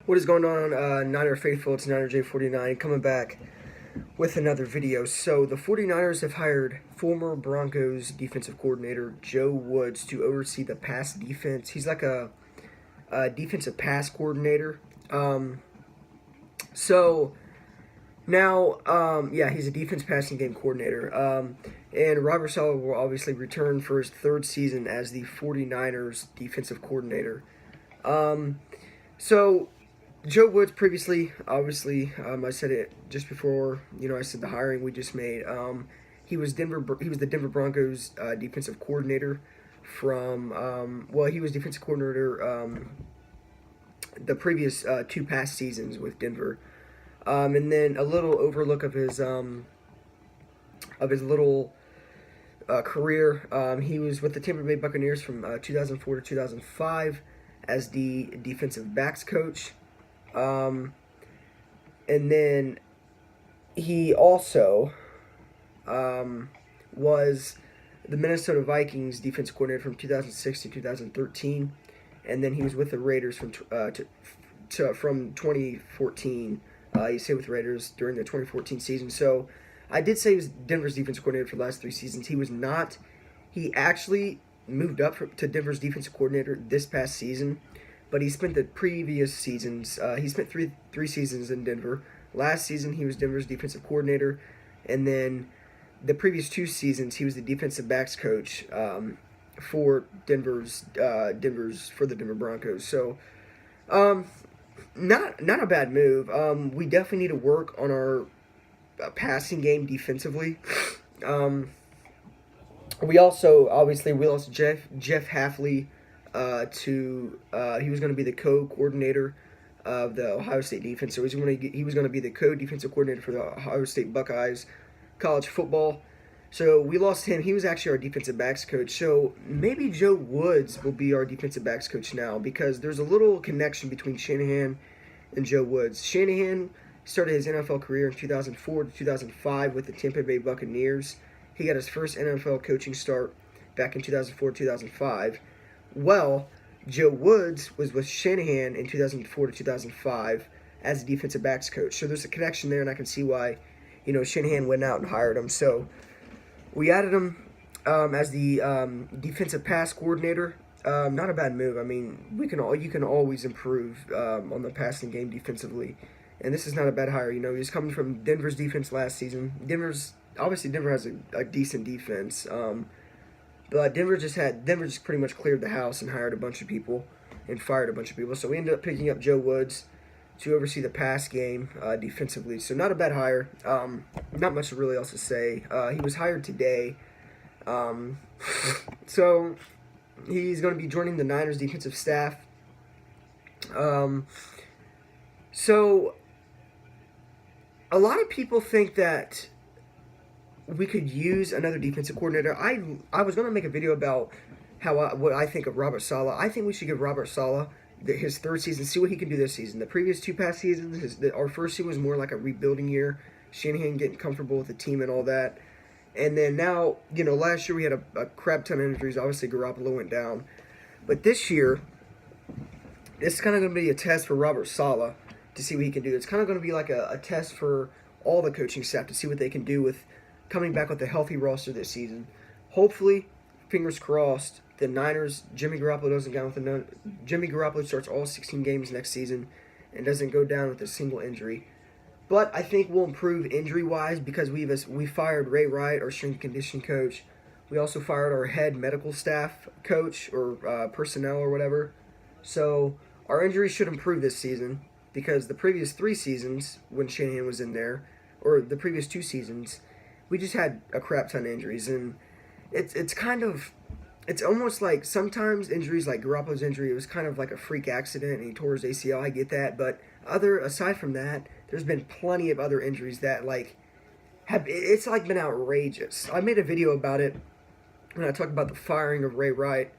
What is going on, Niner Faithful? It's Niner J49 coming back with another video. So, the 49ers have hired former Broncos defensive coordinator Joe Woods to oversee the pass defense. He's like a defensive pass coordinator. So, now, yeah, he's a defense passing game coordinator. And Robert Saleh will obviously return for his third season as the 49ers defensive coordinator. So, Joe Woods previously, obviously, I said it just before. I said the hiring we just made. He was the Denver Broncos defensive coordinator from. Well, he was defensive coordinator the previous two past seasons with Denver, and then a little overlook of his little career. He was with the Tampa Bay Buccaneers from 2004 to 2005 as the defensive backs coach. And then he also was the Minnesota Vikings defensive coordinator from 2006 to 2013, and then he was with the Raiders from 2014. He stayed with the Raiders during the 2014 season. So I did say he was Denver's defensive coordinator for the last 3 seasons. He was not. He actually moved up to Denver's defensive coordinator this past season, but he spent the previous seasons. He spent three seasons in Denver. Last season he was Denver's defensive coordinator, and then the previous 2 seasons he was the defensive backs coach for the Denver Broncos. So, not a bad move. We definitely need to work on our passing game defensively. We also lost Jeff Hafley he was going to be the co-coordinator of the Ohio State defense. So he was going to be the co-defensive coordinator for the Ohio State Buckeyes college football. So we lost him. He was actually our defensive backs coach. So maybe Joe Woods will be our defensive backs coach now, because there's a little connection between Shanahan and Joe Woods. Shanahan started his NFL career in 2004 to 2005 with the Tampa Bay Buccaneers. He got his first NFL coaching start back in 2004-2005. Well, Joe Woods was with Shanahan in 2004 to 2005 as a defensive backs coach. So there's a connection there, and I can see why, Shanahan went out and hired him. So we added him as the defensive pass coordinator. Not a bad move. I mean, you can always improve on the passing game defensively, and this is not a bad hire. He's coming from Denver's defense last season. Denver has a decent defense. But Denver just pretty much cleared the house and hired a bunch of people and fired a bunch of people. So we ended up picking up Joe Woods to oversee the pass game defensively. So not a bad hire. Not much really else to say. He was hired today. So he's going to be joining the Niners defensive staff. So a lot of people think that we could use another defensive coordinator. I was going to make a video about what I think of Robert Saleh. I think we should give Robert Saleh his third season, see what he can do this season. The previous 2 past seasons, our first season was more like a rebuilding year. Shanahan getting comfortable with the team and all that. And then now, last year we had a crap ton of injuries. Obviously, Garoppolo went down. But this year, it's kind of going to be a test for Robert Saleh to see what he can do. It's kind of going to be like a test for all the coaching staff to see what they can do with coming back with a healthy roster this season. Hopefully, fingers crossed, the Niners, Jimmy Garoppolo starts all 16 games next season and doesn't go down with a single injury. But I think we'll improve injury-wise because we fired Ray Wright, our strength and conditioning coach. We also fired our head medical staff coach or personnel or whatever. So our injuries should improve this season because the previous 3 seasons when Shanahan was in there, or the previous 2 seasons, we just had a crap ton of injuries, and it's almost like sometimes injuries like Garoppolo's injury, it was kind of like a freak accident and he tore his ACL. I get that, but aside from that, there's been plenty of other injuries that it's been outrageous. I made a video about it when I talked about the firing of Ray Wright,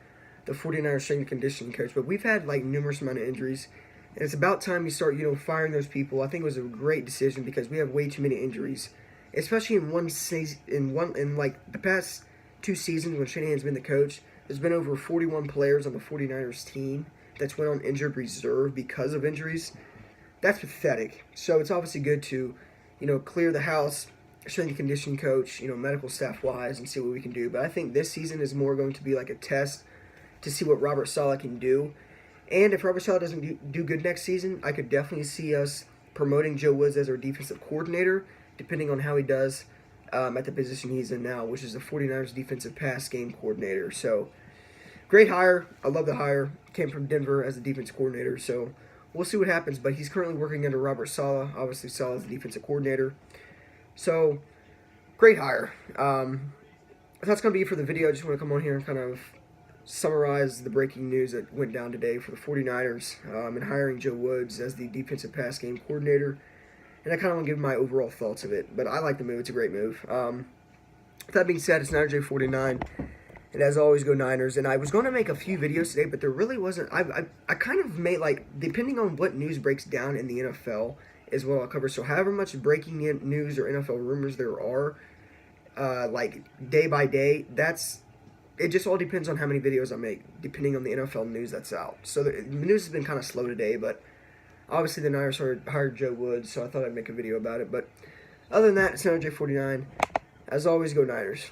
the 49ers strength and conditioning coach, but we've had numerous amount of injuries. And it's about time we start, firing those people. I think it was a great decision because we have way too many injuries, especially in one season. In the past 2 seasons when Shanahan's been the coach, there's been over 41 players on the 49ers team that's went on injured reserve because of injuries. that's pathetic. So it's obviously good to, clear the house, strength and conditioning coach, medical staff wise, and see what we can do. But I think this season is more going to be like a test to see what Robert Saleh can do. And if Robert Saleh doesn't do good next season, I could definitely see us promoting Joe Woods as our defensive coordinator, depending on how he does at the position he's in now, which is the 49ers defensive pass game coordinator. So, great hire. I love the hire. Came from Denver as a defense coordinator. So, we'll see what happens. But he's currently working under Robert Saleh. Obviously, Saleh is the defensive coordinator. So, great hire. That's going to be it for the video. I just want to come on here and kind of summarize the breaking news that went down today for the 49ers and hiring Joe Woods as the defensive pass game coordinator. And I kind of want to give my overall thoughts of it. But I like the move. It's a great move. With that being said, it's NinersJ49. And as always, go Niners. And I was going to make a few videos today, but there really wasn't. I kind of made, depending on what news breaks down in the NFL is what I'll cover. So however much breaking news or NFL rumors there are, day by day, it just all depends on how many videos I make, depending on the NFL news that's out. So the news has been kind of slow today, but obviously the Niners hired Joe Woods, so I thought I'd make a video about it. But other than that, it's NinersJ49. As always, go Niners.